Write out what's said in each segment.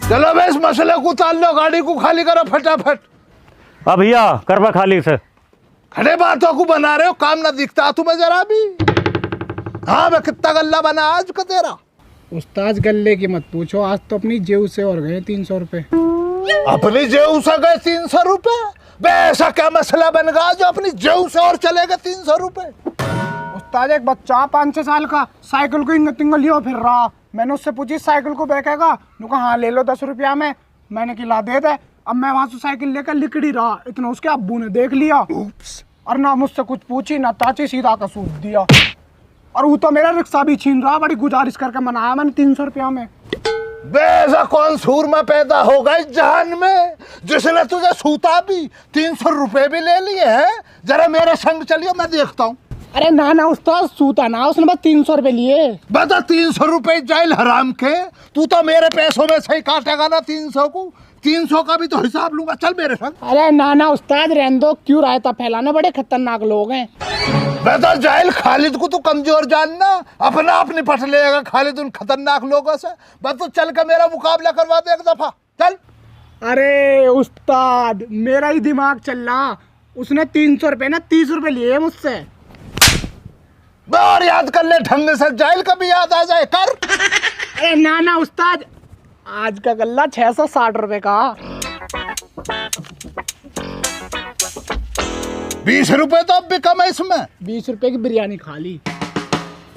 चलो बे इस मसले को ताल लो, गाड़ी को खाली करो फटाफट। अब भैया करवा खाली से खड़े बातों को बना रहे हो, काम ना दिखता तुम्हें जरा भी। हाँ बे कितना गल्ला बना आज का तेरा। उस्ताद गल्ले की मत पूछो, आज तो अपनी जेब से और गए 300 रुपए। अपनी जेब से गए 300 रुपए? बे ऐसा क्या मसला बन गया जो अपनी जेब से और चले गए 300 रुपए? उस्ताद एक बच्चा 5-6 साल का साइकिल को इंग तिंग लियो फिर रहा। मैंने उससे पूछी साइकिल को बेचेगा, नुका हाँ ले लो 10 रुपया में। मैंने किला दे दे। अब मैं वहां से साइकिल लेकर लिकड़ी रहा, इतना उसके अब्बू ने देख लिया और ना मुझसे कुछ पूछी ना ताची, सीधा का सूद दिया। और वो तो मेरा रिक्शा भी छीन रहा, बड़ी गुजारिश करके मनाया मैंने 300 रुपया में। बे ऐसा कौन सूरमा पैदा होगा इस जहान में जिसने तुझे सूता भी 300 रुपए भी ले लिए हैं? जरा मेरे संग चलियो, मैं देखता हूँ। अरे ना ना उस्ताद सूता ना, उसने बस 300 रुपए लिए। बता 300 रुपए जाइल हराम के, तू तो मेरे पैसों में से ही काटेगा ना 300 को। 300 का भी तो हिसाब लूंगा, चल मेरे संग। अरे ना ना उस्ताद रहने दो, क्यों रायता फैलाना, बड़े खतरनाक लोग हैं। बता जाहिल, खालिद को तू कमजोर जानना, अपना अपनी पट लेगा खालिद उन खतरनाक लोगों से। बस तू चल के मेरा मुकाबला करवा दे एक दफा, चल। अरे उस्ताद मेरा ही दिमाग चल रहा, उसने 300 रुपए ना 30 रुपए लिए मुझसे। और याद कर ले ढंग से, जाहिल कभी याद आ जाए कर। अरे ना ना उस्ताद, आज का गल्ला 660 रुपए का। 20 रुपए तो अब भी कम है इसमें। 20 रुपए की बिरयानी खा ली।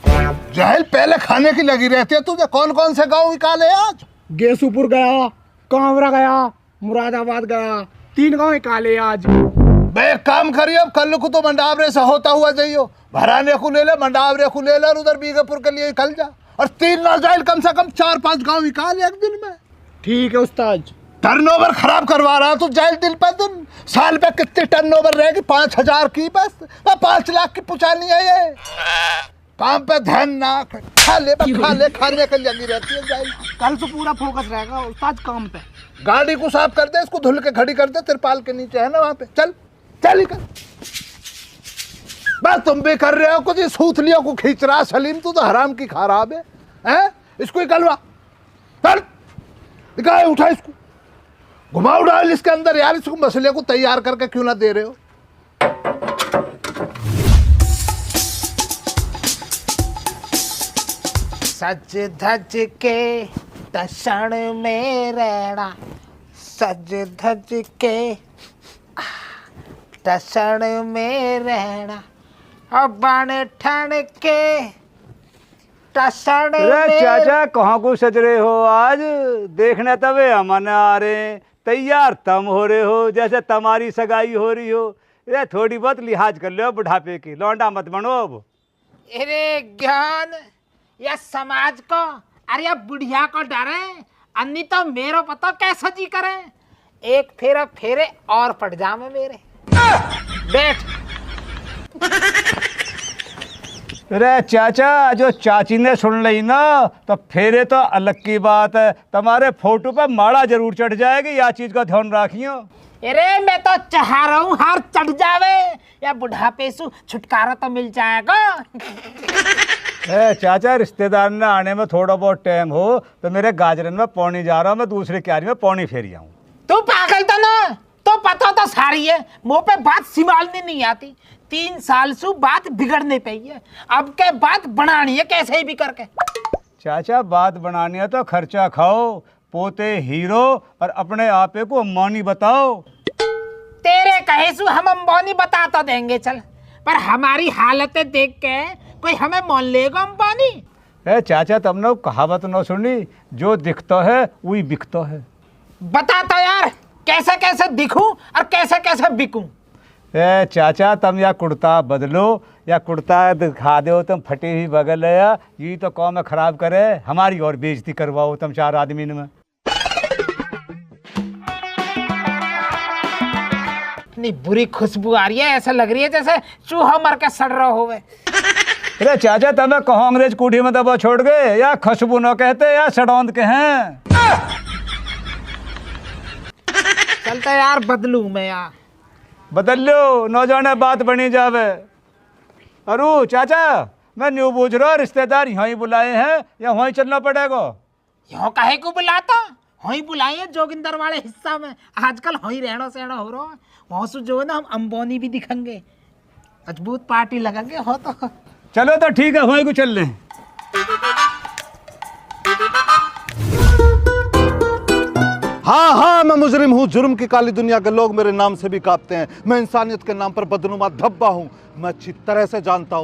जाहिल पहले खाने की लगी रहती है तुझे। कौन कौन से गाँव निकाले आज? गेसूपुर गया, कांवरा गया, मुरादाबाद गया, 3 गाँव निकाले आज। बे एक काम करिए, अब कल को तो मंडावरे से होता हुआ जाइयो, भराने को ले ले, मंडावरे को ले ले और उधर बीगेपुर के लिए निकल जा। और 3 ना जाइल, कम से कम 4-5 गाँव निकाल एक दिन में। ठीक है उस्ताद। टर्नओवर खराब करवा रहा तू जाइल दिन पर दिन। साल पे कितनी टर्नओवर रहेगी? 5,000 की बस। 5 लाख की पुचानी है ये। काम पे ध्यान ना, खा ले खाने के लगी रहती है जाइल। कल से पूरा फोकस रहेगा उस्ताद काम पे। गाड़ी को साफ कर दे, इसको धुल के खड़ी कर दे, तिरपाल के नीचे है ना वहाँ पे। चल चल ही कर। बस तुम भी कर रहे हो कुछ, सूथलियों को खींच रहा सलीम, तू तो हराम की खराब है, हैं? इसको निकलवा, चल निकाल, उठा इसको, घुमाओ डाल इसके अंदर यार। इसको मसले को तैयार करके क्यों ना दे रहे हो? सज धज के दर्शन में रहना, सज धज के दर्शन में रहना, अब बन ठन के दर्शन में। चाचा कहाँ को सज रहे हो आज? देखने तबे हमने आ रहे, तैयार तम हो रहे हो जैसे तुम्हारी सगाई हो रही हो। ये थोड़ी बहुत लिहाज कर लो बुढ़ापे की, लौंडा मत बनो अब। अरे ज्ञान या समाज को, अरे या बुढ़िया को डरे, अन्नी तो मेरो पता कैसा जी करे। एक फेरा फेरे और पड़ जामे मेरे। बैठ। अरे चाचा, जो चाची ने सुन ली ना तो फेरे तो अलग की बात है, तुम्हारे फोटो पे माड़ा जरूर चढ़ जाएगी, या चीज का ध्यान रखियो। अरे मैं तो चाह रहा हूँ हार चढ़ जावे, या बुढ़ापे से छुटकारा तो मिल जाएगा। चाचा रिश्तेदार ने आने में थोड़ा बहुत टाइम हो तो मेरे गाजरन में पौनी जा रहा हूँ, मैं दूसरे क्यारी में पौनी फेरी आऊँ। तू पागल तो ना, तो पता तो सारी है, मुंह पे बात संभालनी नहीं आती। 3 साल से बात बिगड़ने पे है, अब के बात बनानी है कैसे ही भी करके। चाचा बात बनानी है तो खर्चा खाओ, पोते हीरो और अपने आपे को अम्बानी बताओ। तेरे कहे सु हम अंबानी बता तो देंगे चल, पर हमारी हालतें देख के कोई हमें मान लेगा अंबानी? चाचा तुमने कहावत न सुनी, जो दिखता है वही बिकता है। बता तो यार, कैसे कैसे दिखूं और कैसे कैसे बिकूं? चाचा तुम या कुर्ता बदलो या कुर्ता दिखा दो, तुम फटी हुई बगल है, ये तो कौम खराब करे, हमारी और बेइज्जती करवाओ तुम 4 आदमी में। इतनी बुरी खुशबू आ रही है, ऐसा लग रही है जैसे चूहा मर के सड़ रहा होवे। अरे चाचा तुम्हें कहो अंग्रेज कूठी में दबा छोड़ गए, या खुशबू न कहते या सड़ौंद के हैं। चलता यार बदलू मैं यार। बदल लो, नौजवान बात बनी जावे। अरु चाचा मैं न्यू पूछ रहा, रिश्तेदार यहाँ ही बुलाए हैं या वहीं चलना पड़ेगा? यहाँ काहे को बुलाता, वहीं बुलाइए जोगिंदर वाले हिस्सा में, आजकल वहीं रहना सहना हो रहा है। वहाँ से जो है ना हम अंबानी भी दिखेंगे, मजबूत पार्टी लगेंगे हो तो। चलो तो ठीक है, वहीं को चल रहे। हाँ हाँ, मैं मुजरिम हूँ, जुर्म की काली दुनिया के लोग मेरे नाम से भी कांपते हैं। मैं इंसानियत के नाम पर बदनुमा धब्बा हूँ। मैं अच्छी तरह से जानता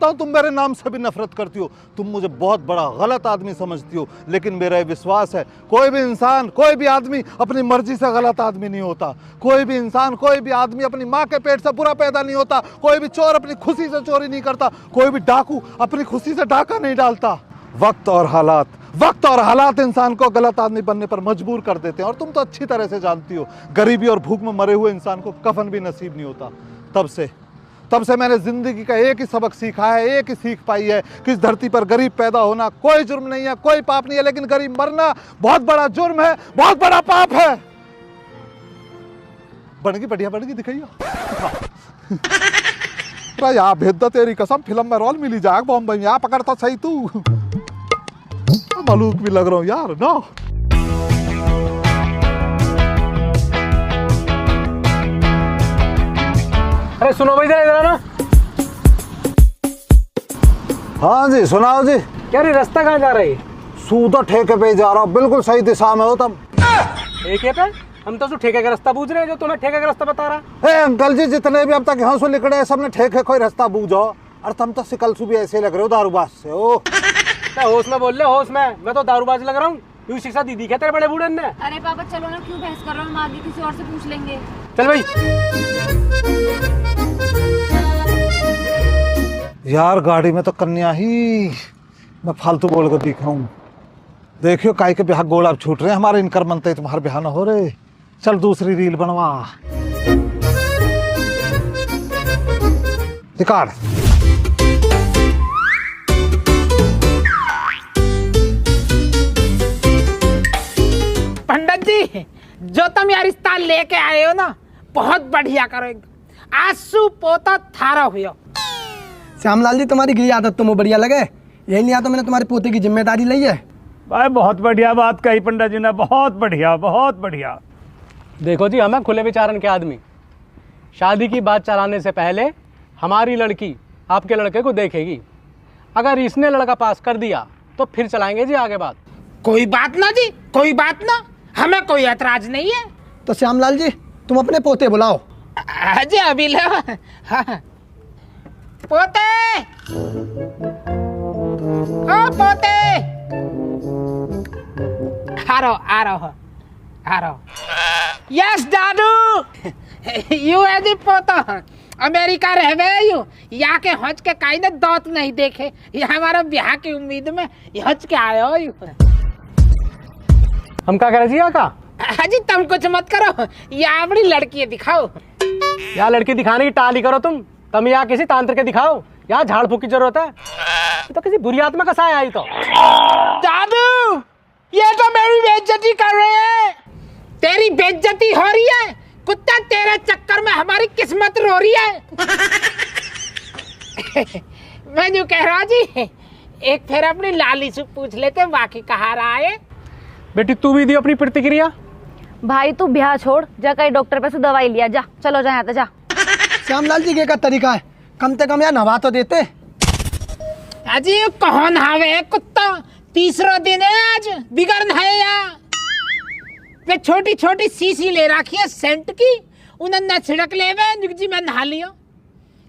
हूँ तुम मेरे नाम से भी नफरत करती हो, तुम मुझे बहुत बड़ा गलत आदमी समझती हो, लेकिन मेरा ये विश्वास है कोई भी इंसान, कोई भी आदमी अपनी मर्जी से गलत आदमी नहीं होता। कोई भी इंसान, कोई भी आदमी अपनी माँ के पेट से बुरा पैदा नहीं होता। कोई भी चोर अपनी खुशी से चोरी नहीं करता। कोई भी डाकू अपनी खुशी से डाका नहीं डालता। वक्त और हालात इंसान को गलत आदमी बनने पर मजबूर कर देते हैं। और तुम तो अच्छी तरह से जानती हो, गरीबी और भूख में मरे हुए इंसान को कफन भी नसीब नहीं होता। तब से मैंने जिंदगी का एक ही सबक सीखा है, एक ही सीख पाई है कि इस धरती पर गरीब पैदा होना कोई जुर्म नहीं है, कोई पाप नहीं है, लेकिन गरीब मरना बहुत बड़ा जुर्म है, बहुत बड़ा पाप है। बढ़िया दिखाइए यार, भेद तेरी कसम, फिल्म में रोल मिली जाए बॉम्बे में। यहाँ पकड़ता सही तू, मलूक भी लग रहा हूँ यार ना। अरे सुनो भाई, इधर ना। हाँ जी, सुनाओ जी। क्या रे, रास्ता कहाँ जा रही? सूदा ठेके पे जा रहा हूँ, बिल्कुल सही दिशा में हो तुम। ठेके पे? हम तो ठेके का रास्ता पूछ रहे हैं, जो तुम्हें ठेके का रास्ता बता रहा है। अंकल जी, जितने भी अब तक यहाँ से निकले सबने ठेके कोई रास्ता बूझो। और तुम तो सिकल भी ऐसे लग रहे हो दारूबाज से। ओ होश में बोल ले, होश में। मैं तो दारूबाज लग रहा हूँ? यूं शिक्षा दी क्या तेरे बड़े बूढ़े ने? अरे पापा चलो ना, क्यों बहस कर रहे हो? हम आगे किसी और से पूछ लेंगे। चल भाई। यार गाड़ी में तो कन्या ही, मैं फालतू बोल कर दिखाऊं। देखियो काय के ब्याह गोड़ अब छूट रहे हैं हमारे, इनकर मनते तुम्हारे ब्याह न हो रहे। चल दूसरी रील बनवा रिकॉर्ड। पंडित जी, जो तुम यार रिश्ता लेके आए हो ना, बहुत बढ़िया करोगे। आंसू पोता थारा हुआ। श्यामलाल जी, तुम्हारी घी आदत तुम्हें बढ़िया लगे, यही नहीं आता मैंने तुम्हारे पोते की जिम्मेदारी ली है। भाई बहुत बढ़िया बात कही पंडित जी ने, बहुत बढ़िया। देखो जी, हम हैं खुले विचारन के आदमी। शादी की बात चलाने से पहले हमारी लड़की आपके लड़के को देखेगी। अगर इसने लड़का पास कर दिया तो फिर चलाएंगे जी आगे बात। कोई बात ना जी, कोई बात ना, हमें कोई ऐतराज नहीं है। तो श्यामलाल जी, तुम अपने पोते बुलाओ। अजय अभी ले। हाँ। पोते, ओ पोते, आ रहा। यस दादू, यू है जी पोता। अमेरिका रह गए यू, यहाँ के हज के काई ने दांत नहीं देखे, ये हमारे ब्याह की उम्मीद में हज के आए हो यू। हम क्या करें जी यहाँ का? हाजी तुम कुछ मत करो, यहाँ बड़ी लड़की दिखाओ। यहाँ लड़की दिखाने की टाली करो तुम यहाँ किसी तांत्रिक के दिखाओ। यहाँ झाड़ फूक की जरूरत है, तो किसी बुरी आत्मा का साया आई तो। दादू, ये तो मेरी बेइज्जती कर रहे हैं। तेरी बेइज्जती हो रही है कुत्ता, तेरे चक्कर में हमारी किस्मत रो रही है। मैं जो कह रहा जी, एक फिर अपनी लाली से पूछ लेते बाकी कहाँ रहा है। बेटी तू भी दी अपनी प्रतिक्रिया। भाई तू ब्याह छोड़, जा कहीं डॉक्टर पे से दवाई लिया जा। चलो जा, यहाँ तो जा। श्यामलाल जी, का तरीका है, कम से कम यार नवा तो देते। अजी कौन हावे कुत्ता, तीसरा दिन है आज, बिगड़ है यार। वे छोटी छोटी सीसी ले रखी है सेंट की, उन्हें न छिड़क ले वे जी मैं नहा लियो।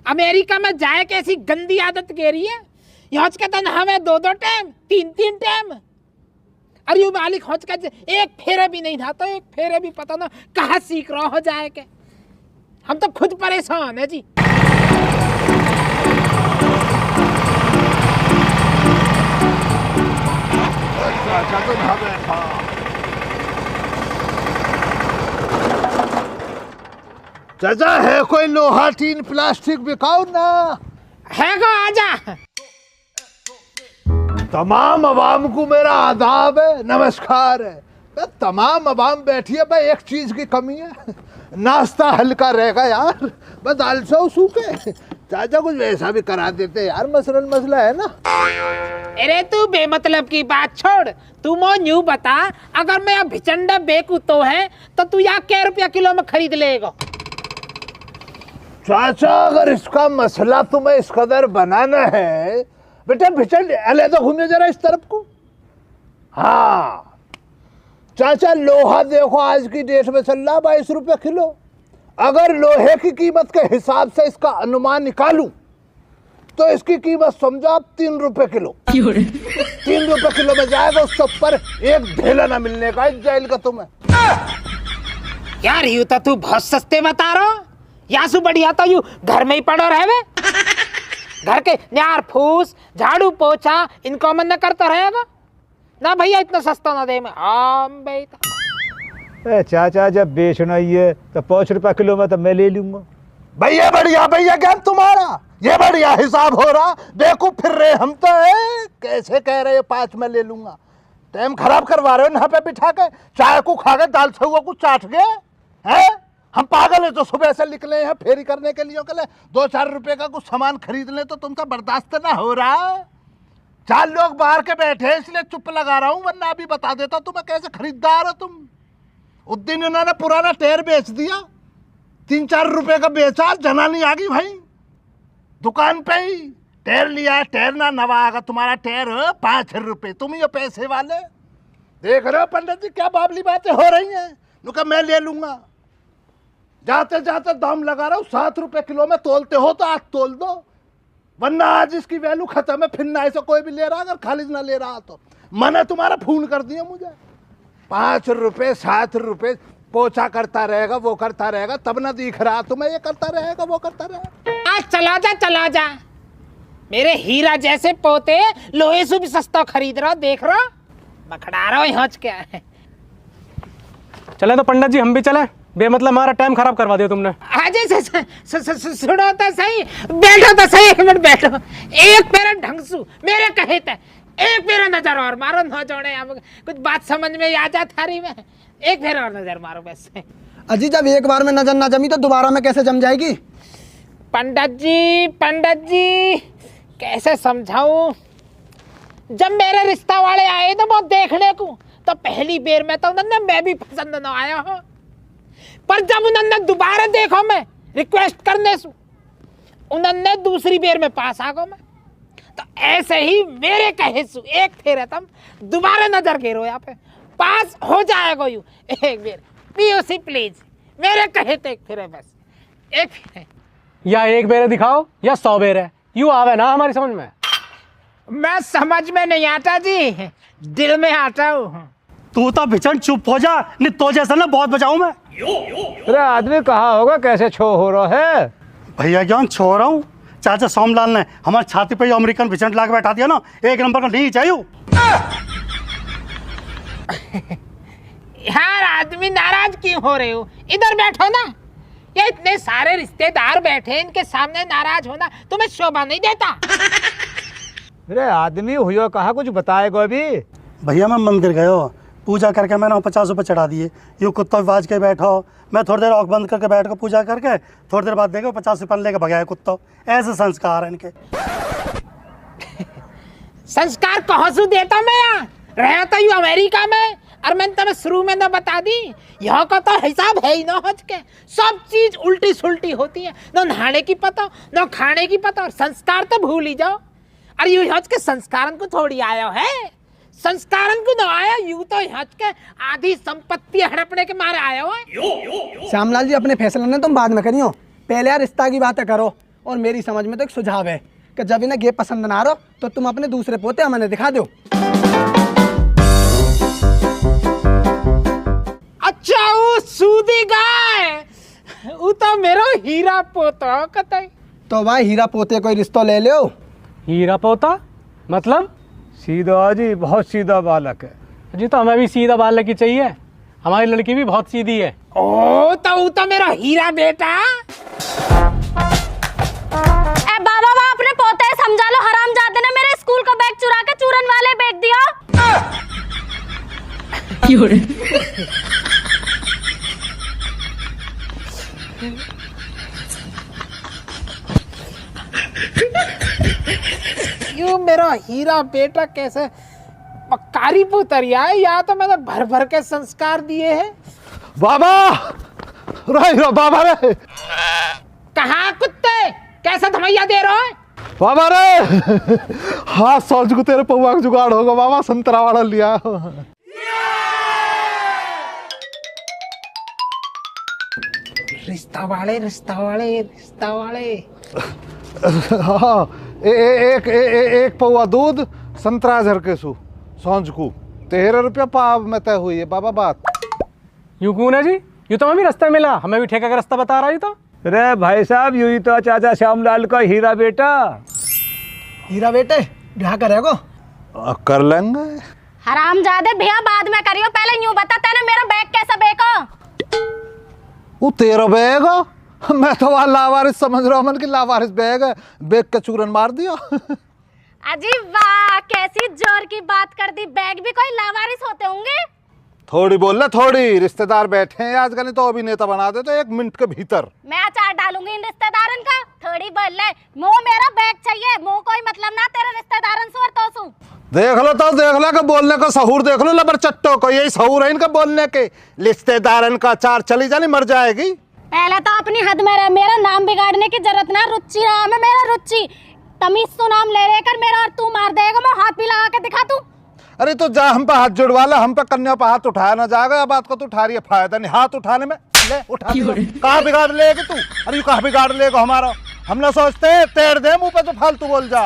अमेरिका में जाए कैसी गंदी आदत के रही है। यहाँ के तो नहावे 2-2 टाइम, 3-3 टाइम। अरे मालिक होच का एक फेरे भी नहीं नहाता, एक फेरे भी पता ना कहाँ सीख रहा हो जाए के। हम तो खुद परेशान है जी। चाचा है कोई लोहा टीन प्लास्टिक बिकाओ ना। है को आजा। तमाम अवाम को मेरा आदाब है, नमस्कार है। तमाम अवाम बैठी है भाई, एक चीज की कमी है, नाश्ता हल्का रहेगा यार, बस दाल से सूखे। चाचा कुछ वैसा भी करा देते यार, मसला है ना। अरे तू बेमतलब की बात छोड़, तू मोन यूं बता, अगर मैं अब भिचंडा बेकू तो है तो तू यहाँ क्या रुपया किलो में खरीद लेगा? चाचा अगर इसका मसला तुम्हें इस कदर बनाना है बेटा, भिचंड अलहदा घूमिए जरा इस तरफ को। हाँ चाचा, लोहा देखो आज की डेट में चल रहा 22 रुपये किलो। अगर लोहे की कीमत के हिसाब से इसका अनुमान निकालूं तो इसकी कीमत समझो आप 3 रुपए किलो। 3 रुपए किलो में जाएगा, उससे ऊपर एक ढेला ना मिलने का इस जेल का तुम्हें। यार यूं तो तू बहुत सस्ते बता रहा, या सु बढ़िया तो यूं घर में ही पड़ो रहे, घर के न्यार फूस झाड़ू पोछा इनको मन न करता रहेगा ना भैया, इतना सस्ता ना दे मैं। भाई चाचा जब बेचना ही है तो 5 रुपया किलो में तो मैं ले लूंगा। भैया बढ़िया, भैया क्या तुम्हारा ये बढ़िया हिसाब हो रहा, बेवकूफ फिर रहे हम तो है। कैसे कह रहे हो 5 में ले लूंगा? टाइम खराब करवा रहे हो यहाँ पे बिठा के, चाय को खा के दाल से हुआ कुछ चाट गए हैं। हम पागल है जो सुबह से निकले हैं फेरी करने के लिए, 2-4 रुपए का कुछ सामान खरीद ले तो तुमसे बर्दाश्त ना हो रहा। 4 लोग बाहर के बैठे हैं इसलिए चुप लगा रहा हूँ, वरना अभी बता देता तुम्हें कैसे खरीदार हो तुम। उस दिन इन्होंने पुराना टायर बेच दिया, 3-4 रुपए का बेचा, जनानी आ गई भाई दुकान पे ही। टायर लिया, टायर ना नवा आगा, तुम्हारा टायर 5 रुपए, तुम ही हो पैसे वाले। देख रहे हो पंडित जी क्या बाबली बातें हो रही हैं। नुका मैं ले लूंगा, जाते जाते दाम लगा रहा हूँ 7 रुपए किलो में। तोलते हो तो आज तोल दो, वरना आज इसकी वैल्यू खत्म है, फिर ना ऐसा कोई भी ले रहा, अगर खालिद ना ले रहा तो। मैंने तुम्हारा फोन कर दिया मुझे, 5 रुपए 7 रुपए पोछा करता रहेगा, वो करता रहेगा, तब ना दिख रहा तुम्हें ये करता रहेगा वो करता रहेगा। आज चला जा, मेरे हीरा जैसे पोते लोहे से भी सस्ता खरीद रहा, देख रहा बखड़ा रहा यहाँ क्या है। चले तो पंडित जी हम भी चले, बेमतलब हमारा टाइम खराब करवा दिया तुमने। अजय सुनो तो सही, बैठो तो सही, 1 मिनट बैठो। एक पेरा ढंगसू मेरे कहे थे, एक पेरा नजर और मारो, न जोड़े कुछ बात समझ में आ जा थारी में, एक फेरा और नजर मारो बस। अजी जब एक बार में नजर ना जमी तो दोबारा में कैसे जम जाएगी? पंडित जी कैसे समझाऊं, जब मेरे रिश्ता वाले आए ना वो देखने को, तो पहली बेर में तो उन्होंने मैं भी पसंद न आया हूँ, पर जब उन्होंने दोबारा देखो मैं रिक्वेस्ट करने से, उन्होंने दूसरी बेर में पास आ गो मैं। तो ऐसे ही मेरे कहे सु एक फेरे तुम दोबारा नजर गिरो, यहाँ पे पास हो जाएगा यू। एक बेर पीओसी प्लीज, मेरे कहे तो एक फेरे बस, एक फेरे। या एक बेरे दिखाओ या 100 बेरे, यूं आवे ना हमारी समझ में। मैं समझ में नहीं आता जी, दिल में आता हूँ। तू तो भिचन चुप हो जा, नहीं तो जैसा ना बहुत बचाऊं मैं। अरे आदमी कहा होगा कैसे छो हो रहा है। भैया ज्ञान छो रहा हूँ, चाचा सोमलाल ने हमारे छाती पे अमेरिकन भिचन ला के बैठा दिया ना, 1 नंबर का नहीं चाहिए। यार आदमी नाराज क्यों हो रहे हो, इधर बैठो ना, ये इतने सारे रिश्तेदार बैठे, इनके सामने नाराज होना तुम्हें शोभा नहीं देता। अरे आदमी हुआ कहा कुछ बताएगा अभी। भैया मैं मंदिर गयो, पूजा करके मैंने 50 रुपये चढ़ा दिए, यूँ कुत्ता बाज के बैठो, मैं थोड़ी देर आँख बंद करके बैठ कर पूजा करके थोड़ी देर बाद देखो 50 रुपये लेके भगाया कुत्ता। ऐसे संस्कार है इनके। संस्कार कहाँ से देता मैं, यहाँ रहा था यू अमेरिका में, और मैंने तुम्हें शुरू में ना बता दी, यहाँ का तो हिसाब है ही ना हज के, सब चीज उल्टी सुल्टी होती है, ना नहाने की पता ना खाने की पता, और संस्कार तो भूल ही जाओ। और यू हज के संस्कारन को थोड़ी आया है, संस्कारन को ना आया, यू तो हज के आधी संपत्ति हड़पने के मारे आया हो। श्यामलाल जी अपने फैसले ने तुम बाद में करियो, पहले यार रिश्ता की बातें करो। और मेरी समझ में तो एक सुझाव है कि जब इन्हें गे पसंद ना रहो तो तुम अपने दूसरे पोते हमें दिखा दो। अच्छा वो सूदी गाय, वो तो मेरा हीरा पोता कतई। तो भाई हीरा पोते कोई रिश्ता ले लो। हीरा पोता मतलब? सीधा जी, बहुत सीधा बालक है जी, तो हमें भी सीधा बालक ही चाहिए, हमारी लड़की भी बहुत सीधी है। ओ तो वो तो मेरा हीरा बेटा। बाबा अपने पोते समझा लो, हरामजादे ने मेरे स्कूल का बैग चुरा के चूरन वाले बेच दिया। क्यों मेरा हीरा बेटा कैसे कारी पुतरिया है, या तो मैंने भर भर के संस्कार दिए हैं। बाबा रो बाबा रे, कहाँ कुत्ते, कैसा धमैया दे रहा है? बाबा रे हाँ सोच को तेरे पौआ का जुगाड़ होगा बाबा, संतरा वाला लिया। रिश्ता वाले रिश्ता वाले रिश्ता वाले। हाँ एक पौआ दूध संतरा झरके सु सौंज को 13 रुपया पाव में तय हुई है बाबा बात। यूं क्यों ना जी, यूं तो हमें रास्ता मिला, हमें भी ठेका का रास्ता बता रहा है तो। अरे भाई साहब, यूं ही तो चाचा श्यामलाल का हीरा बेटा। हीरा बेटे ब्याह करेगो? कर लेंगे। हरामजादे भैया बाद में करियो, पहले यूं बता तेने मेरा बैग कैसा बेको? वो तेरा बैग है? मैं तो वहाँ लावारिस समझ रहा हूँ, मन की लावारिस बैग है, बैग का चूरन मार दिया। अजी वाह, कैसी जोर की बात कर दी, बैग भी कोई लावारिस होते होंगे? थोड़ी बोल ले थोड़ी, रिश्तेदार बैठे हैं आजकल, नहीं तो अभिनेता बना दे तो 1 मिनट के भीतर। मैं अचार डालूंगी इन रिश्तेदारन का, थोड़ी बोल ले। मो मेरा बैग चाहिए, मो कोई मतलब ना तेरे रिश्तेदारन से और तो सु। देख लो तो देख लो कि बोलने का सहूर देख लो लबर चट्टो को, यही सहूर है इनका बोलने के। रिश्तेदारन का अचार चली जानी मर जाएगी। पहले तो अपनी हद में रह, मेरा नाम बिगाड़ने की जरूरत ना। रुचि नाम है मेरा, रुचि। तमीज से नाम ले लेकर मेरा और तू मार देगा, मैं हाथ भी लगा के दिखा तू। अरे तो जा हम पे हाथ जुड़वा ला, हम पे कन्या पे हाथ उठाया ना जाएगा। या बात को तू उठा रही है, फायदा नहीं हाथ उठाने में। ले उठा, कहाँ बिगाड़ लेगी तू? अरे कहाँ बिगाड़ लेगा हमारा? हम ना सोचते तेर दे मुंह पे तो फालतू बोल जा।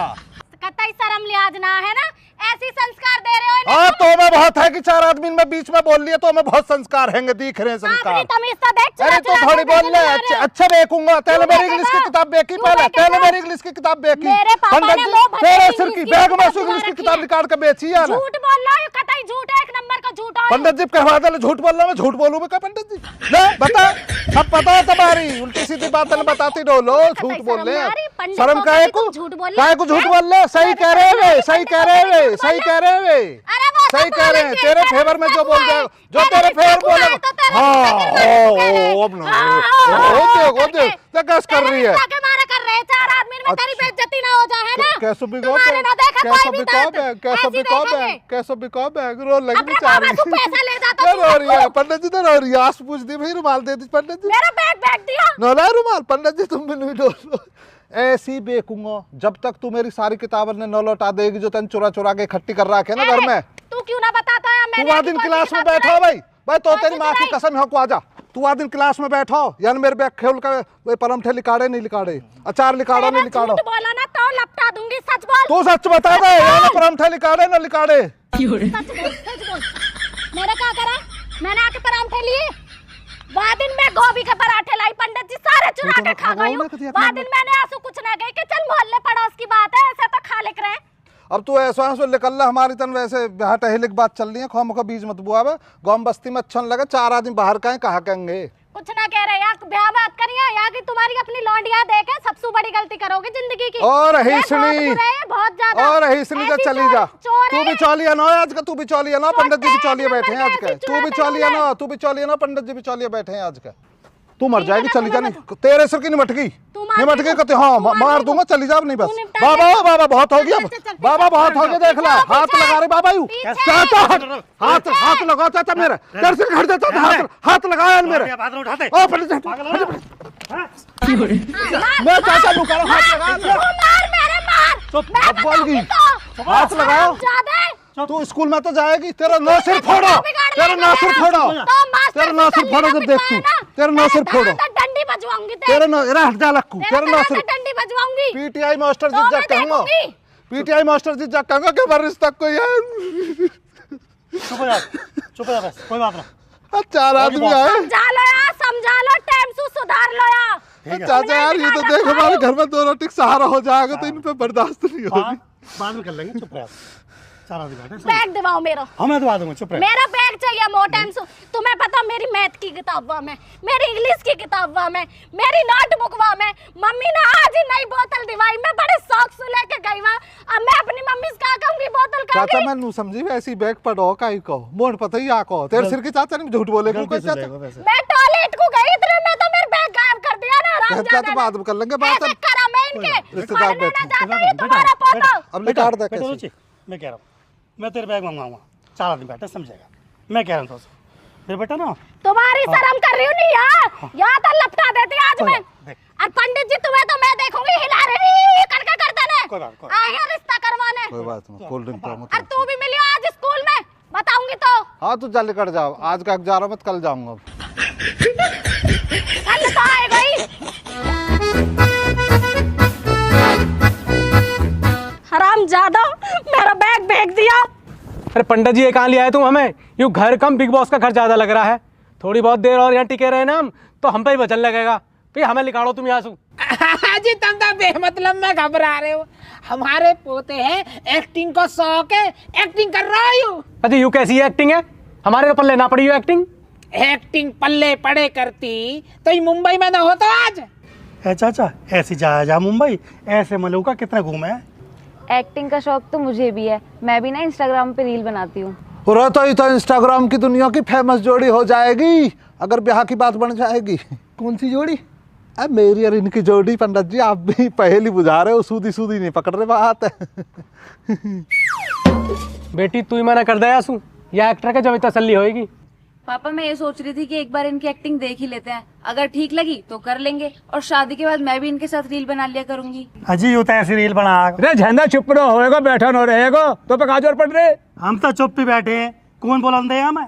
कतई शर्म लिहाज ना है ना, ऐसी संस्कार दे रहे हो इन्हें। हाँ तो मैं बहुत है कि 4 आदमी में बीच में बोल लिए तो मैं बहुत संस्कार हैंगे, दिख रहे हैं संस्कार। अपनी तमीज से देख, अरे तो थोड़ी बोल ले, अच्छा बेकूंगा। तेरे मेरी इंग्लिश की किताब बेकी, पहले तेरे मेरी इंग्लिश की किताब बेकी। मेरे पापा ने वो तेरे सिर की बैग में इंग्लिश की किताब निकाल के बेची है ना। झूठ बोल रहा है, कतई झूठ है, 1 नंबर का झूठ है। पंडित जी कहवा दे, झूठ बोल रहा मैं, झूठ बोलूं मैं क्या पंडित जी? ले बता, सब पता है तुम्हारी, उल्टी सीधी बातें बताती डोलो, झूठ बोल ले। शर्म काहे को झूठ बोल ले? सही कह रहे वे, सही कह रहे वे, सही कह रहे वे, सही कह रहे हैं। तेरे फेवर में जो बोल जाए, जो तेरे फेवर बोले। हाँ अब ना वो देख कैसे कर रही है। 4 आदमी में तेरी बेइज्जती ना हो जाए, है ना? कैसे बिकाओ बैग रो लगी बेचारी। पैसा ले जाता रो रही है पंडित जी, तो रो रही है। आस पूछ दी भाई, रुमाल दे दी पंडित जी। मेरा बैग फेंक दिया। नौला रुमाल पंडित जी, तुम भी नहीं डोलो। ऐसी बेकूंगा जब तक तू मेरी सारी किताबें न लौटा देगी जो तन चुरा चुरा के इकट्ठी कर रखे ना घर में। तू क्यों ना बताता है? तू आ दिन क्लास में बैठो भाई, तो तेरी माँ की कसम है को आजा। तू आ दिन क्लास में बैठो, यानी मेरे बैग खेल का वे परमठे लिकाड़े नहीं लिकाड़े, अचार लिकाड़ो नहीं लिकाड़ो। बोला ना तो लपटा दूंगी, सच बोल। तू सच बता दे, यानी परमठे लिकाड़े ना लिकाड़े। सच बोल। मैंने क्या करा? मैंने आके परांठे लिए। वह दिन मैं गोभी के पराठे लाई, पंडित जी सारे चुरा के खा गई हूँ। वह दिन मैंने आंसू कुछ ना गई कि चल मोहल्ले पड़ोस की बात है, ऐसे तो खा लिख रहे हैं। अब तू ऐसा निकल रहा हमारी तन, वैसे यहाँ टहले की बात चल रही है, खो बीज मत बुआ। गाँव बस्ती में अच्छा लगे, 4 आदमी बाहर का कहा कहेंगे। कुछ ना कह रहे यार, ब्याह बात करिए यार की तुम्हारी अपनी लौंडिया देखे सबसे बड़ी गलती करोगे जिंदगी की। और हिसनी बहुत ज्यादा, और हिसनी का चली जा। तू भी चौलिया ना आज का, तू भी चौलिया ना, पंडित जी भी चौलिया बैठे हैं आज का। तू भी चौलिया ना, तू भी चौलिया ना, पंडित जी भी चौलिया बैठे हैं आज का। तू मर जाएगी, चली जा। नहीं तेरे सिर की निमट गई, निमट गई कहते हाँ मार दूंगा, चली जा। नहीं बस बाबा, बाबा बहुत हो गया, बाबा बहुत हो गया। देख ला हाथ लगा रहे बाबा, यू चाचा हाथ लगाओ चाचा मेरा, तेरे से हट जाता हाथ लगाया मेरे। ओ पंडित जी मैं चाचा लू करो, हाथ लगा। अब बोल गई, हाथ लगाओ। तू स्कूल में तो जाएगी, तेरा नौ सिर फोड़ो, तेरा नौ सिर फोड़ो, तेरा नौ सिर फोड़ो। जब देख तू तेरा नौ सिर फोड़ो, डंडी बजवाऊंगी तेरा नौ हट जा लक्कू, तेरा नौ सिर डंडी बजवाऊंगी। पीटीआई मास्टर जी जा कहूंगा, पीटीआई मास्टर जी जा कहूंगा कि बरिस तक को यार। चुप हो जा बस, कोई बात ना। 4 आदमी आए, समझा लो, टाइम से सुधार लो यार। चाचा यार ये तो देख हमारे घर में 2 रोटी सहारा हो जाएगा तो इन पे बर्दाश्त नहीं होगी। बाद में कर लेंगे, चुप रह। 4 आदमी बैठे, बैग दिवाओ मेरा। हाँ मैं दबा दूंगा, चुप रह। मेरा बैग चाहिए मोर टाइम से। तुम्हें पता मेरी मैथ की किताब में, मेरी इंग्लिश की किताब में, मेरी नोटबुक में मम्मी ने आज ही नई बोतल दिवाई। मैं बड़े शौक से लेके गई वहां। अब मैं अपनी मम्मी से कहा कहूंगी बोतल का। चाचा मैं नू समझी वैसी बैग पड़ो काई को मोड़ पता ही आको तेरे सिर के चाचा ने झूठ बोले को चाचा। मैं टॉयलेट को गई इतने में तो मेरे बैग गायब कर दिया ना। चाचा तो बाद में कर लेंगे बात। करा मैं इनके रिश्तेदार पढ़ने बैठे। ना जाता ये तुम्हारा पोता। अब निकाल दे बेटा कैसे? रुचि, मैं कह रहा हूँ, मैं तेरे बैग मंगवाऊंगा, 4 आदमी बैठे समझेगा। मैं कह रहा हूँ तुझसे, मेरे बेटा ना तुम्हारी शर्म कर रही हूँ नहीं यहाँ तो लपटा देती आज कोई मैं। बात, देख। और पंडित जी तुम्हें तो मैं देखूंगी हिला रही करके करते कोई ने बात, कोई आए हैं रिश्ता करवाने। कोई बात नहीं, कोल्ड ड्रिंक पिलाओ मत। और तू भी मिली आज स्कूल में बताऊंगी तो हाँ तू जल्दी कर जाओ, आज का जा रहा मत, कल जाऊंगा। कल तो आएगा ही। हराम ज्यादा मेरा बैग फेंक दिया। अरे पंडित जी ये कहाँ ले आए तुम हमें? यूँ घर कम बिग बॉस का घर ज़्यादा लग रहा है। थोड़ी बहुत देर और यहाँ टिके रहे ना तो हम पे ही वचन लगेगा। भाई हमें निकालो तुम यहाँ से। जी तुम तो बेमतलब में घबरा रहे हो। हमारे पोते हैं, एक्टिंग को शौक है, एक्टिंग कर रहा हूँ। अरे यूँ कैसी एक्टिंग है? हमारे ऊपर लेना पड़ी हो एक्टिंग। एक्टिंग पल्ले पड़े करती तो ये मुंबई में ना होता आज। चाचा ऐसी जा मुंबई, ऐसे मलूका कितने घूमे हैं। एक्टिंग का शौक तो मुझे भी है, मैं भी ना इंस्टाग्राम पे रील बनाती हूँ। तो इंस्टाग्राम की दुनिया की फेमस जोड़ी हो जाएगी अगर ब्याह की बात बन जाएगी। कौन सी जोड़ी? अब मेरी और इनकी जोड़ी पंडित जी आप भी पहेली बुझा रहे हो, सूदी सूदी नहीं पकड़ रहे बात। बेटी तू ही मना कर दे आंसू, या एक्टर के जब तसल्ली होएगी। पापा मैं ये सोच रही थी कि एक बार इनकी एक्टिंग देख ही लेते हैं, अगर ठीक लगी तो कर लेंगे और शादी के बाद मैं भी इनके साथ रील बना लिया करूंगी। अजी यूँ तो ऐसी रील बना। अरे झंडा चुप न होएगा, बैठा न रहेगा तो पे काजोर पड़ रहे। हम तो चुप ही बैठे हैं, कौन बुलंद है हमें।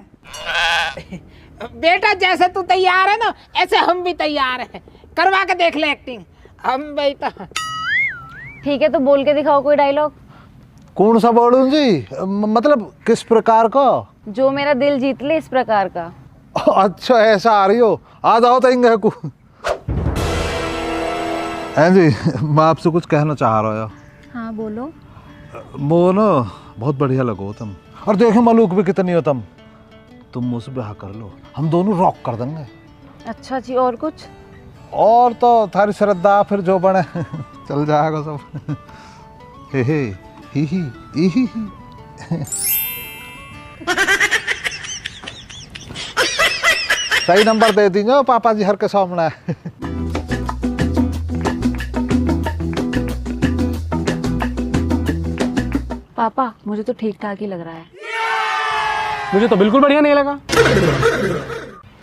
बेटा जैसे तू तैयार है ना ऐसे हम भी तैयार हैं, करवा के देख ले एक्टिंग। हम बेटा ठीक है तो बोल के दिखाओ कोई डायलॉग कौन सा बोलूं जी? मतलब किस प्रकार का? जो मेरा दिल जीत ले इस प्रकार का। अच्छा ऐसा आ रही हो, आ जाओ तो इंगे को। हैं जी मैं आपसे कुछ कहना चाह रहा हूँ। हाँ बोलो। वो ना बहुत बढ़िया लगो तुम, और देखे मलूक भी कितनी हो तुम मुझसे ब्याह कर लो, हम दोनों रॉक कर देंगे। अच्छा जी और कुछ? और तो थारी श्रद्धा फिर जो बने चल जाएगा सब। हे ही ही। सही नंबर दे दीजिए पापा जी हर के सामने। पापा मुझे तो ठीक ठाक ही लग रहा है। मुझे तो बिल्कुल बढ़िया नहीं लगा।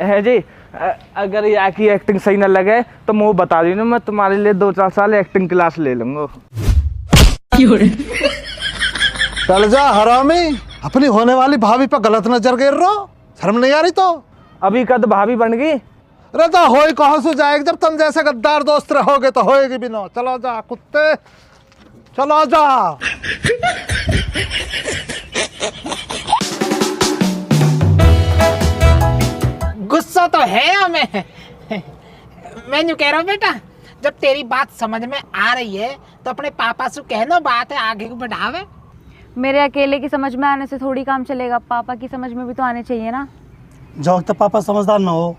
है जी, अगर यहाँ की एक्टिंग सही न लगे तो मुझे बता दीजिए, मैं तुम्हारे लिए 2-4 साल एक्टिंग क्लास ले लूंगा। चल जा हरामी, अपनी होने वाली भाभी पर गलत नजर गिर रहा, शर्म नहीं आ रही? तो अभी कद भाभी बन गई। अरे तो होई कहाँ से जाएगी, जब तुम जैसे गद्दार दोस्त रहोगे तो होएगी भी ना। चलो जा कुत्ते, चलो जा। गुस्सा तो है हमें। मैं यूँ कह रहा हूँ बेटा, जब तेरी बात समझ में आ रही है तो अपने पापा से कहना बात है आगे को बढ़ावे। मेरे अकेले की समझ में आने से थोड़ी काम चलेगा, पापा की समझ में भी तो आने चाहिए ना। जब तक पापा समझदार न हो।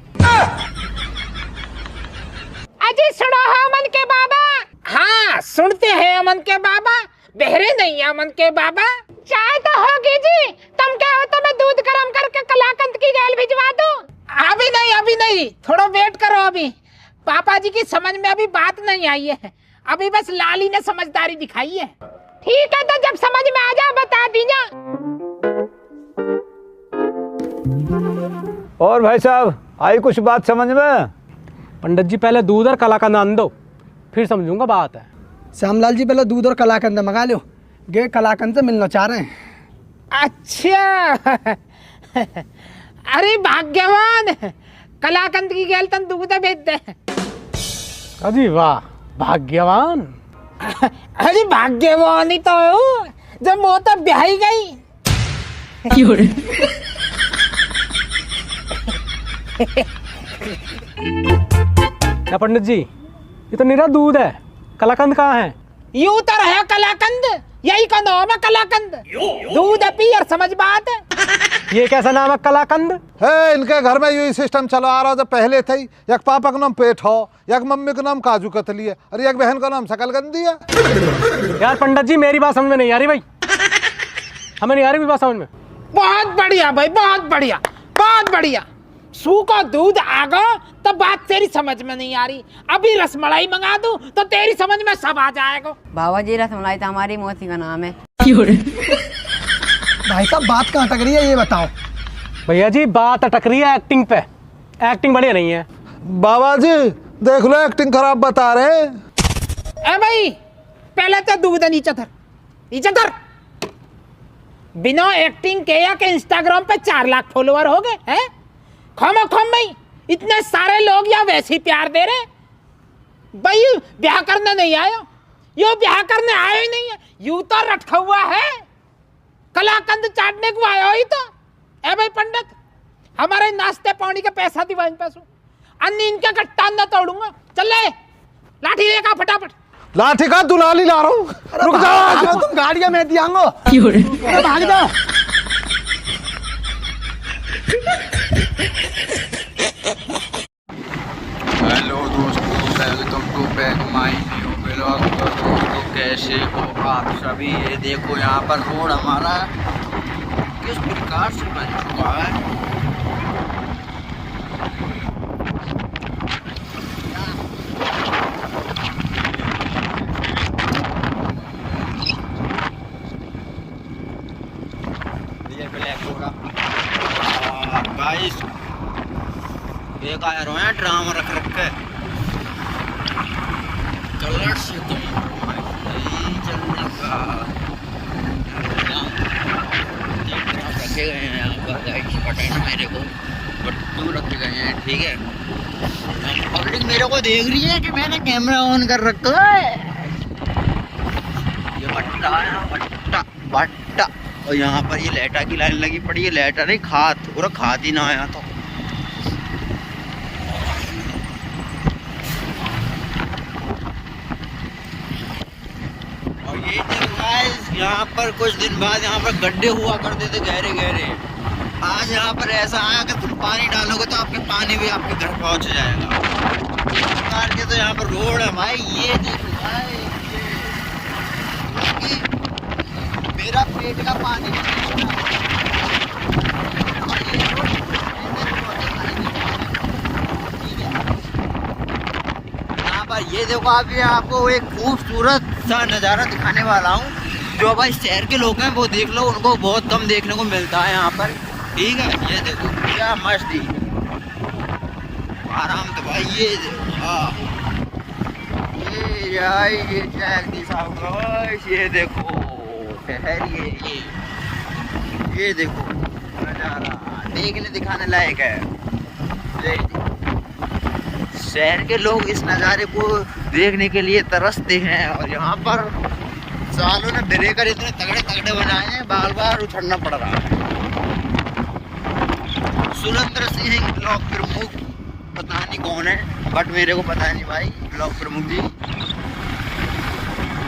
अजी सुनो हो अमन के बाबा। हाँ सुनते हैं अमन के बाबा, बहरे नहीं है अमन के बाबा। चाय तो होगी जी, तुम क्या हो तो मैं दूध गर्म करके कलाकंद की गैल भिजवा दूं। अभी नहीं, थोड़ा वेट करो। अभी पापा जी की समझ में अभी बात नहीं आई है, अभी बस लाली ने समझदारी दिखाई है। ठीक है तो जब समझ में आ जाए बता दीजिए। और भाई साहब आई कुछ बात समझ में? पंडित जी पहले दूध और कलाकंद आन दो, फिर समझूंगा बात है। श्यामलाल जी पहले दूध और कलाकंद मंगा लो, गे कलाकंद से मिलना चाह रहे हैं। अच्छा अरे भाग्यवान, कलाकंद की गैल तन दूध भेज दे। अजी वाह भाग्यवान। अरे भाग्यवान ही तो हूँ, जब वो तो ब्याही गई। क्या पंडित जी ये तो निरा दूध है, कलाकंद कहाँ है? यूं तो रहे कलाकंद, यही का नाम है कलाकंद। दूध पी और समझ बात है। ये कैसा नाम है कलाकंद? है इनके घर में यही सिस्टम चला आ रहा जब पहले थे। एक पापा का नाम पेट हो, एक मम्मी का नाम काजू कतली है, और एक बहन का नाम शकलगंदी है। यार पंडित जी मेरी बात समझ में नहीं आ रही भाई, हमें नहीं आ रही बात समझ में। बहुत बढ़िया भाई, बहुत बढ़िया, बहुत बढ़िया। सू का दूध आगा तो बात तेरी समझ में नहीं आ रही। अभी रसमलाई मंगा दूं तो तेरी समझ में सब आ जाएगा। बाबा जी रसमलाई तो हमारी मौसी का नाम है। भाई साहब बात कहाँ अटक रही है ये बताओ। भैया जी बात अटक रही है एक्टिंग पे। एक्टिंग बढ़िया नहीं है। बाबा जी देख लो एक्टिंग खराब बता रहे। ए भाई पहले तो दूध नीचे धर, नीचे धर। बिना एक्टिंग के या के इंस्टाग्राम पे 4 लाख फॉलोअर हो गए हैं। खम भाई इतने सारे लोग या वैसे ही प्यार दे रहे भाई। ब्याह करने नहीं आयो, यो ब्याह करने आयो ही नहीं है। यूं तो रखा हुआ है कलाकंद चाटने को आयो ही तो। ए भाई पंडित हमारे नाश्ते पानी का पैसा दिवा इन पैसों अन्य इनके कट्टा न तोड़ूंगा। चल ले लाठी लेकर फटाफट। लाठी का दुलाली ला रहा हूँ। रुक जाओ तुम गाड़ियां में दियांगो भाग जाओ। हेलो दोस्तों, welcome to back my new blog. दोस्तों कैसे हो आप सभी। ये देखो यहाँ पर रोड हमारा किस प्रकार से बन चुका है। ये ब्लैक होगा गाइस। एक आया रो है ड्रामा रख के कलर से तुम चलने का रखे गए हैं यहाँ पर गाइस। बटन मेरे को बट्टू रखे गए हैं, ठीक है। पब्लिक मेरे को देख रही है कि मैंने कैमरा ऑन कर रखा है। ये बट्टा है, बट्टा बट्टा। और यहाँ पर ये लेटा की लाइन लगी पड़ी है। लेटा नहीं खाद, पूरा खाद ही ना आया तो। यहाँ पर कुछ दिन बाद यहाँ पर गड्ढे हुआ करते थे गहरे गहरे। आज यहाँ पर ऐसा आया कि तुम पानी डालोगे तो आपके पानी भी आपके घर पहुँच जाएगा। सरकार के तो यहाँ पर रोड है भाई। ये देखो भाई, मेरा पेट का पानी यहाँ पर। ये देखो अभी आपको एक खूबसूरत सा नज़ारा दिखाने वाला हूँ जो भाई शहर के लोग हैं वो देख लो, उनको बहुत कम देखने को मिलता है यहाँ पर, ठीक है। ये देखो क्या मस्ती आराम तो भाई। ये ये देखो ठहरिए, ये देखो नज़ारा देखने दिखाने लायक है। शहर के लोग इस नज़ारे को देखने के लिए तरसते हैं। और यहाँ पर सालों ने ब्रेकर इतने तगड़े तगड़े बनाए हैं, बार बार उछलना पड़ रहा है। सुरेंद्र सिंह ब्लॉक प्रमुख, पता नहीं कौन है बट मेरे को पता नहीं भाई। ब्लॉक प्रमुख जी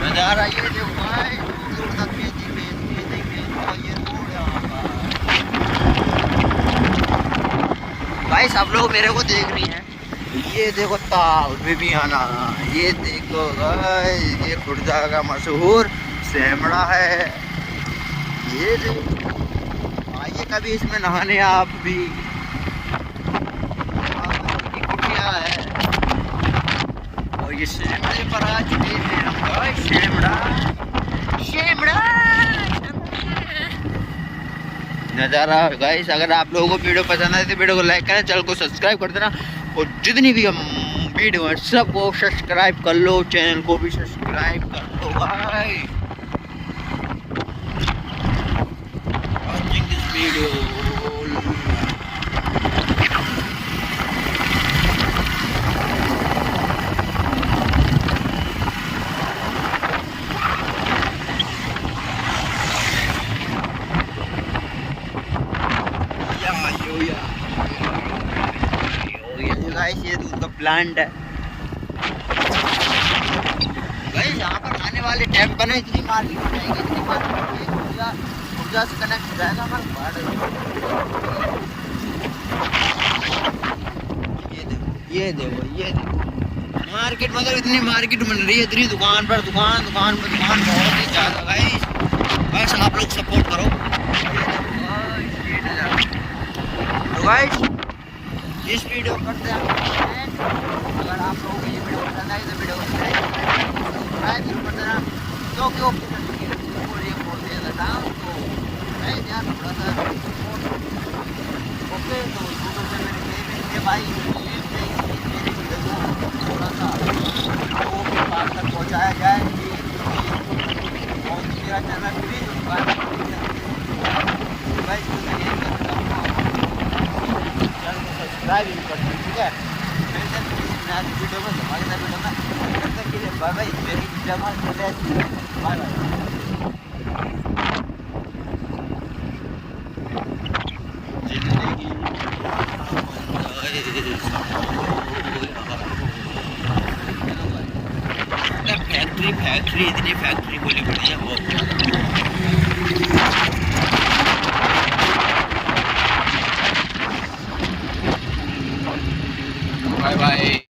नज़ारा ये देखो भाई, दूर तक खेती ये रोड यहाँ पर भाई। सब लोग मेरे को देख रही हैं। ये देखो ताल भी आना। ये देखो गाइस, ये खुर्दा का मशहूर सेमड़ा है। ये देखो आइए कभी इसमें नहाने आप भी। कुटिया है और ये सेमड़े पर आ चुके हैं हम गाइस। सेमड़ा सेमड़ा नज़ारा गाइस। अगर आप लोगों को वीडियो पसंद आए तो वीडियो को लाइक करें, चैनल को सब्सक्राइब कर देना। और जितनी भी हम वीडियो है सबको सब्सक्राइब कर लो, चैनल को भी सब्सक्राइब कर लो भाई। Watching this video. ये दूध का प्लांट है भाई। यहाँ पर आने वाले टाइम पर इतनी मार्केट हो जाएगी, इतनी मार्केट ऊर्जा से कनेक्ट हो जाएगा हमारा। ये देखो मार्केट, मतलब इतनी मार्केट बन रही है, इतनी दुकान पर दुकान बहुत ही ज़्यादा भाई। बस आप लोग सपोर्ट करो। तो गाइस इस वीडियो करते हैं अगर आप लोगों को ये वीडियो पसंद आई तो वीडियो को सब्सक्राइब जरूर कर देना, क्योंकि वो ये बोल दिया था नाम तो मैं ध्यान थोड़ा सा ओके। तो यूट्यूब से मैंने कहे भाई मेरी वीडियो को थोड़ा सा लोगों के पास तक पहुँचाया जाए और मेरा चैनल प्लीज भाई सब्सक्राइब भी कर दें, ठीक है। मैं वीडियो में धमाकेदार वीडियो में तब तक के लिए बाय बाय। मेरी जमा बाय बाय। फैक्ट्री इतनी फैक्ट्री बोली बढ़िया बहुत बाय बाय।